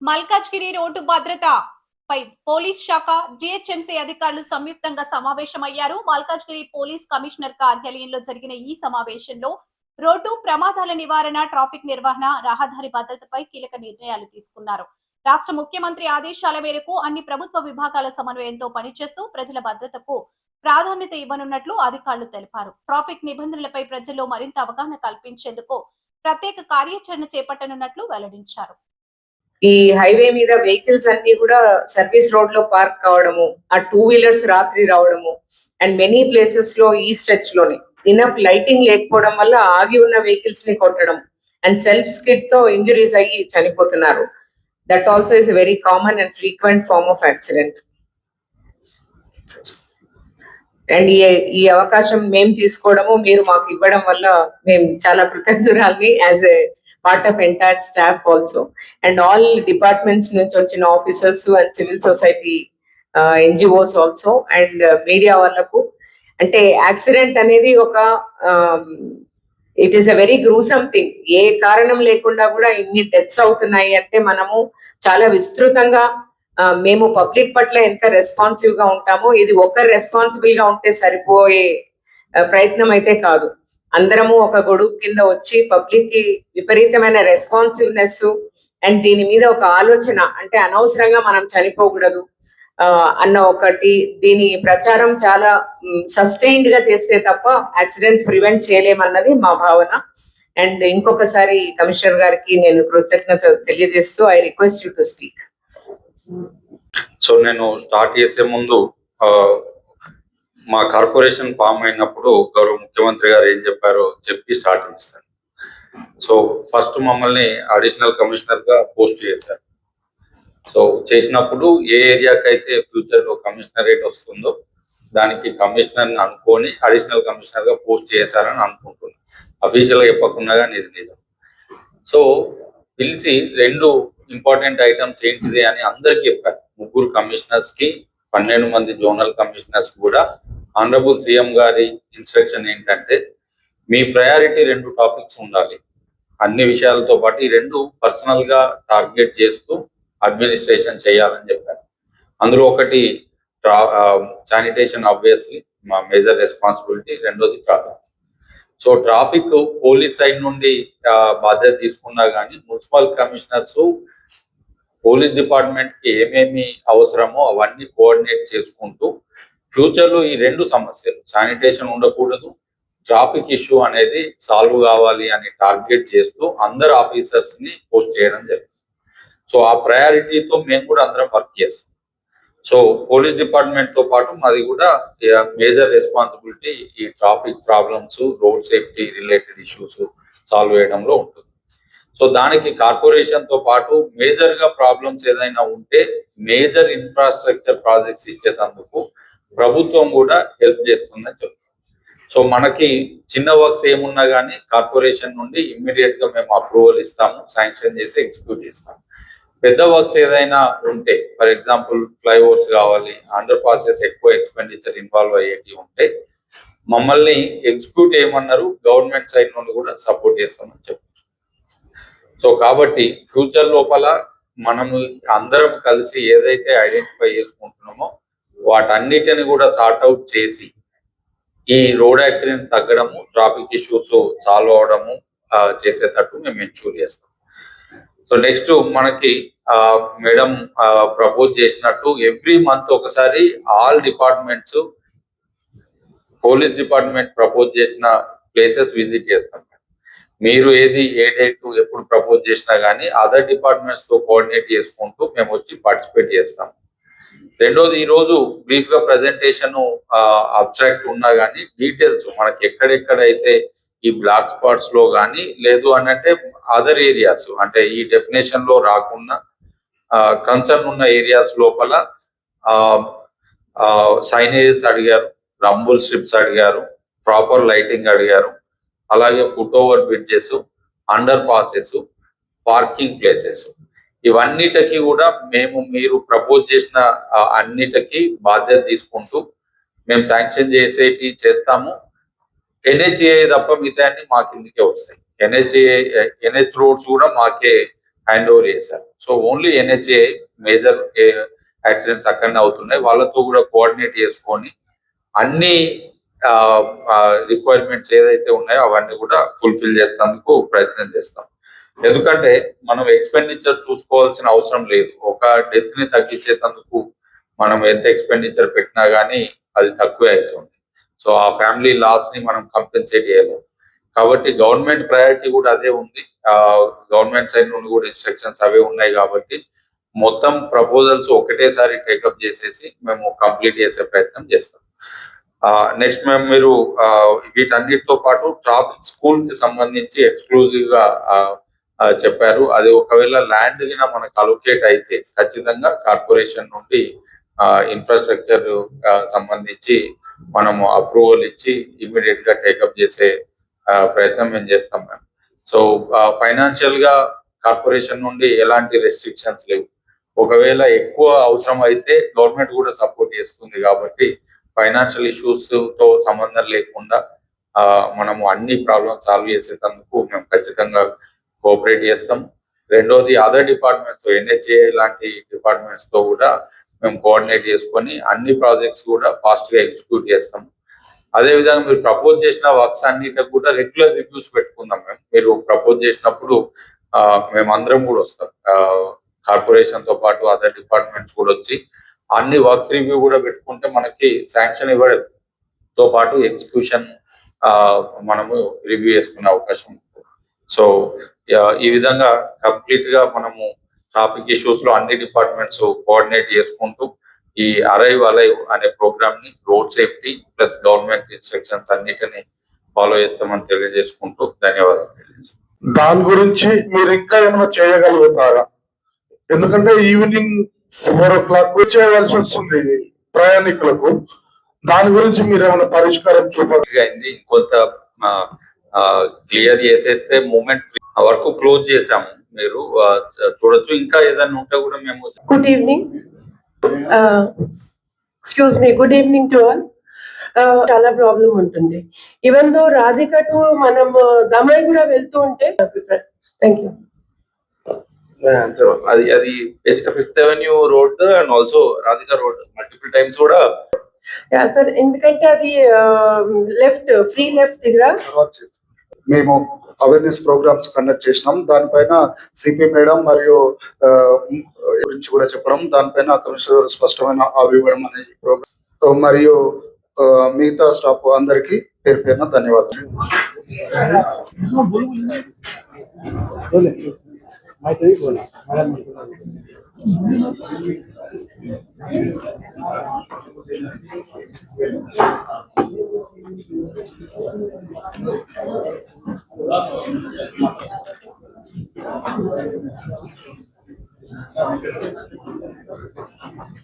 Malkajgiri road భద్రత పై police శాఖ GHMC అధికారులు సంయుక్తంగా సమావేశమయ్యారు. మల్కాజ్గిరి పోలీస్ కమిషనర్ కార్యాలయంలో జరిగిన ఈ సమావేశంలో రోడ్డు ప్రమాదాల నివారణ, ట్రాఫిక్ నిర్వహణ, రహదారి భద్రతపై కీలక నిర్ణయాలు తీసుకున్నారు. రాష్ట్ర ముఖ్యమంత్రి ఆదేశాల మేరకు అన్ని ప్రభుత్వ విభాగాల సమన్వయంతో పనిచేస్తూ ప్రజల భద్రతకు ప్రాధాన్యత ఇవ్వనున్నట్లు అధికారులు తెలిపారు. ట్రాఫిక్ నిబంధనలపై ప్రజల్లో మరింత అవగాహన కల్పించేందుకు ప్రత్యేక కార్యాచరణ చేపట్టనున్నట్లు వెల్లడించారు. ఈ హైవే మీద వెహికల్స్ అన్ని కూడా సర్వీస్ రోడ్ లో పార్క్ కావడము, ఆ 2 వీలర్స్ రాత్రి రావడము అండ్ మెనీ ప్లేసెస్ లో ఈ స్ట్రెచ్ లోనే ఇనఫ్ లైటింగ్ లేకపోవడం వల్ల ఆగి ఉన్న వెహికల్స్ ని కొట్టడం అండ్ సెల్ఫ్ స్కిడ్ తో ఇంజురీస్ అయ్యి చనిపోతున్నారు. That also is very common and frequent form of accident. And ఈ అవకాశం మేము తీసుకోవడము, మీరు మాకు ఇవ్వడం వల్ల మేము చాలా కృతజ్ఞురాల్ని as a part of entire staff also and all departments నుంచి వచ్చిన officers and civil society NGOs also and media వాళ్ళకు. అంటే యాక్సిడెంట్ అనేది ఒక it is a very gruesome thing. ఏ కారణం లేకుండా కూడా ఇన్ని డెత్స్ అవుతున్నాయి అంటే మనము చాలా విస్తృతంగా మేము పబ్లిక్ పట్ల ఎంత రెస్పాన్సివ్ గా ఉంటామో, ఇది ఒకరు రెస్పాన్సిబుల్ గా ఉంటే సరిపోయే ప్రయత్నం అయితే కాదు. అందరము ఒక గొడుగు కింద వచ్చి పబ్లిక్ కి విపరీతమైన రెస్పాన్సివ్నెస్ అండ్ దీని మీద ఒక ఆలోచన, అంటే అనవసరంగా మనం చనిపోకూడదు అన్న ఒకటి, దీని ప్రచారం చాలా సస్టైన్డ్ గా చేస్తే తప్ప యాక్సిడెంట్స్ ప్రివెంట్ చేయలేమన్నది మా భావన. అండ్ ఇంకొకసారి కమిషనర్ గారికి నేను కృతజ్ఞత తెలియజేస్తూ I request you to speak. So నేను స్టార్ట్ చేసే ముందు మా కార్పొరేషన్ ఫామ్ అయినప్పుడు గౌరవ ముఖ్యమంత్రి గారు ఏం చెప్పారో చెప్పి స్టార్ట్ చేస్తాను. సో ఫస్ట్ మమ్మల్ని అడిషనల్ కమిషనర్ గా పోస్ట్ చేశారు. సో చేసినప్పుడు ఏ ఏరియాకి అయితే ఫ్యూచర్ లో కమిషనరేట్ వస్తుందో దానికి కమిషనర్ అనుకొని అడిషనల్ కమిషనర్ గా పోస్ట్ చేశారని అనుకుంటున్నాను. అఫీషియల్ గా చెప్పకుండా కానీ ఇది నిజం. సో పిలిచి 2 ఇంపార్టెంట్ ఐటమ్స్ ఏంటిది అని అందరికి చెప్పారు. 3 కమిషనర్స్ కి 12 మంది జోనల్ కమిషనర్స్ కూడా ఆనరబుల్ సీఎం గారి ఇన్స్ట్రక్షన్ ఏంటంటే మీ ప్రయారిటీ 2 టాపిక్స్ ఉండాలి. అన్ని విషయాలతో పాటు ఈ 2 పర్సనల్ గా టార్గెట్ చేస్తూ అడ్మినిస్ట్రేషన్ చేయాలని చెప్పారు. అందులో ఒకటి శానిటేషన్ ఆబ్వియస్లీ మా మేజర్ రెస్పాన్సిబిలిటీ, రెండోది traffic. So traffic police side నుండి బాధ్యత తీసుకున్నా కానీ మున్సిపల్ కమిషనర్స్ పోలీస్ డిపార్ట్మెంట్ కి ఏమేమి అవసరమో అవన్నీ కోఆర్డినేట్ చేసుకుంటూ ఫ్యూచర్ లో ఈ 2 సమస్యలు శానిటేషన్ ఉండకూడదు, ట్రాఫిక్ ఇష్యూ అనేది సాల్వ్ కావాలి అని టార్గెట్ చేస్తూ అందరు ఆఫీసర్స్ ని పోస్ట్ చేయడం జరిగింది. సో ఆ ప్రయారిటీతో మేము కూడా అందరం వర్క్ చేస్తాం. సో పోలీస్ డిపార్ట్మెంట్ తో పాటు మాది కూడా మేజర్ రెస్పాన్సిబిలిటీ ఈ traffic problems, road safety related issues solve చేయడంలో ఉంటుంది. సో దానికి కార్పొరేషన్ తో పాటు మేజర్ గా ప్రాబ్లమ్స్ ఏదైనా ఉంటే మేజర్ ఇన్ఫ్రాస్ట్రక్చర్ ప్రాజెక్ట్స్ ఇచ్చేటందుకు ప్రభుత్వం కూడా హెల్ప్ చేస్తుందని చెప్తాం. సో మనకి చిన్న వర్క్స్ ఏమున్నా కానీ కార్పొరేషన్ నుండి ఇమ్మీడియట్ గా మేము అప్రూవల్ ఇస్తాము, శాంక్షన్ చేసి ఎగ్జిక్యూట్ చేస్తాము. పెద్ద వర్క్స్ ఏదైనా ఉంటే, ఫర్ ఎగ్జాంపుల్ ఫ్లైఓవర్స్ కావాలి, అండర్ పాసెస్ ఎక్కువ ఎక్స్పెండిచర్ ఇన్వాల్వ్ అయ్యేటి ఉంటే మమ్మల్ని ఎగ్జిక్యూట్ చేయమన్నారు. గవర్నమెంట్ సైడ్ నుండి కూడా సపోర్ట్ చేస్తామని చెప్తాం. సో కాబట్టి ఫ్యూచర్ లోపల మనము అందరం కలిసి ఏదైతే ఐడెంటిఫై చేసుకుంటున్నామో వాటన్నిటిని కూడా సార్ట్ అవుట్ చేసి ఈ రోడ్ యాక్సిడెంట్ తగ్గడము, ట్రాఫిక్ ఇష్యూస్ సాల్వ్ అవడము చేసేటట్టు మేము ఎన్ష్యూర్ చేస్తాం. సో నెక్స్ట్ మనకి మేడం ప్రపోజ్ చేసినట్టు ఎవ్రీ మంత్ ఒకసారి all departments, police department propose చేసిన ప్లేసెస్ విజిట్ చేస్తాం. మీరు ఏ డేట్ ఎప్పుడు ప్రపోజ్ చేసినా కానీ అదర్ డిపార్ట్మెంట్స్ తో కోఆర్డినేట్ చేసుకుంటూ మేము వచ్చి పార్టిసిపేట్ చేస్తాం. రెండోది, ఈ రోజు బ్రీఫ్ గా ప్రెజెంటేషన్ అబ్స్ట్రాక్ట్ ఉన్నా కానీ డీటెయిల్స్ మనకి ఎక్కడెక్కడైతే ఈ బ్లాక్ స్పాట్స్ లో కానీ లేదు అని అంటే అదర్ ఏరియాస్, అంటే ఈ డెఫినేషన్ లో రాకుండా కన్సర్న్ ఉన్న ఏరియాస్ లోపల సైనేజెస్ అడిగారు, రంబుల్ స్ట్రిప్స్ అడిగారు, ప్రాపర్ లైటింగ్ అడిగారు, అలాగే foot over bridges, under passes, parking places, ఇవన్నిటికీ కూడా మీరు ప్రపోజ్ చేసిన అన్నిటికీ బాధ్యత తీసుకుంటూ మేము శాంక్షన్ చేసేటి చేస్తాము. NHAI తప్ప మిగతా అన్ని మా కిందకే వస్తాయి. NH రోడ్స్ కూడా మాకే హ్యాండ్ ఓవర్ చేశారు. So only NHA major accidents అక్కడనే అవుతున్నాయి. వాళ్ళతో కూడా కోఆర్డినేట్ చేసుకొని అన్ని రిక్వైర్మెంట్స్ ఏదైతే ఉన్నాయో అవన్నీ కూడా ఫుల్ఫిల్ చేసేందుకు ప్రయత్నం చేస్తాం. ఎందుకంటే మనం ఎక్స్పెండిచర్ చూసుకోవాల్సిన అవసరం లేదు. ఒక డెత్ ని తగ్గించేందుకు మనం ఎంత ఎక్స్పెండిచర్ పెట్టినా గానీ అది తక్కువే అవుతుంది. సో ఆ ఫ్యామిలీ లాస్ ని మనం కంపెన్సేట్ చేయలేము. కాబట్టి గవర్నమెంట్ ప్రయారిటీ కూడా అదే ఉంది. గవర్నమెంట్ సైడ్ నుండి కూడా ఇన్స్ట్రక్షన్స్ అవే ఉన్నాయి కాబట్టి మొత్తం ప్రపోజల్స్ ఒకటేసారి టేకప్ చేసేసి మేము కంప్లీట్ చేసే ప్రయత్నం చేస్తాం. నెక్స్ట్ మేము మీరు వీటన్నిటితో పాటు ట్రాఫిక్ స్కూల్ కి సంబంధించి ఎక్స్క్లూజివ్ గా చెప్పారు. అది ఒకవేళ ల్యాండ్ గిన మనకు అలొకేట్ అయితే ఖచ్చితంగా కార్పొరేషన్ నుండి ఇన్ఫ్రాస్ట్రక్చర్ సంబంధించి మనము అప్రూవల్ ఇచ్చి ఇమ్మీడియట్ గా టేకప్ చేసే ప్రయత్నం మేము చేస్తాం మేము. సో ఫైనాన్షియల్ గా కార్పొరేషన్ నుండి ఎలాంటి రెస్ట్రిక్షన్స్ లేవు. ఒకవేళ ఎక్కువ అవసరం అయితే గవర్నమెంట్ కూడా సపోర్ట్ చేస్తుంది కాబట్టి ఫైనాన్షియల్ ఇష్యూస్ తో సంబంధం లేకుండా మనము అన్ని ప్రాబ్లమ్స్ సాల్వ్ చేసేందుకు మేము ఖచ్చితంగా కోఆపరేట్ చేస్తాం. రెండోది అదర్ డిపార్ట్మెంట్స్ ఎన్హెచ్ఏ లాంటి డిపార్ట్మెంట్స్ తో కూడా మేము కోఆర్డినేట్ చేసుకొని అన్ని ప్రాజెక్ట్స్ కూడా ఫాస్ట్ గా ఎగ్జిక్యూట్ చేస్తాం. అదే విధంగా మీరు ప్రపోజ్ చేసిన వర్క్స్ అన్నిటికి కూడా రెగ్యులర్ రివ్యూస్ పెట్టుకుందాం. మీరు ప్రపోజ్ చేసినప్పుడు మేమందరం కూడా వస్తాం. కార్పొరేషన్ తో పాటు అదర్ డిపార్ట్మెంట్స్ కూడా వచ్చి అన్ని వర్క్స్ రివ్యూ కూడా పెట్టుకుంటే మనకి శాంక్షన్ ఇవ్వడంతో పాటు ఎగ్జిక్యూషన్ మనము రివ్యూ చేసుకునే అవకాశం ఉంటుంది. సో ఈ విధంగా కంప్లీట్ గా మనము ట్రాఫిక్ ఇష్యూస్ లో అన్ని డిపార్ట్మెంట్స్ కోఆర్డినేట్ చేసుకుంటూ ఈ అరైవ్ అనే ప్రోగ్రామ్ ని road safety plus government instructions అన్నిటిని ఫాలో చేస్తామని తెలియజేసుకుంటూ ధన్యవాదాలు తెలియజేస్తాం. దాని గురించి మీరు ఇంకా ఏమైనా చేయగలుగుతారా? ఎందుకంటే ఈవినింగ్ 4 o'clock చేయవలసి వస్తుంది ప్రయాణికులకు. దాని గురించి మీరు ఏమైనా పరిష్కారం అయింది. కొంత క్లియర్ చేసేస్తే మూమెంట్ వరకు క్లోజ్ చేసాము. మీరు చూడొచ్చు. ఇంకా ఏదైనా ఉంటే కూడా మేము good evening. Excuse me, good evening to all. చాలా ప్రాబ్లం ఉంటుంది. ఈవెన్ దో రాధిక టు మనం దమై కూడా వెళ్తూ ఉంటే థ్యాంక్ యూ. అది basic 5th Avenue road and also Radhika wrote multiple times కూడా సార్, ఎందుకంటే అది లెఫ్ట్ ఫ్రీ లెఫ్ట్ దగ్గర మేము అవేర్నెస్ ప్రోగ్రామ్స్ కండక్ట్ చేసినాం. దానిపైన సిపి మేడం మరియు గురించి కూడా చెప్పడం, దానిపైన కమిషనర్ స్పష్టమైన ఇవ్వడం అనే ప్రోగ్రామ్ మరియు మిగతా స్టాఫ్ అందరికి పేరు పేరున ధన్యవాదాలు.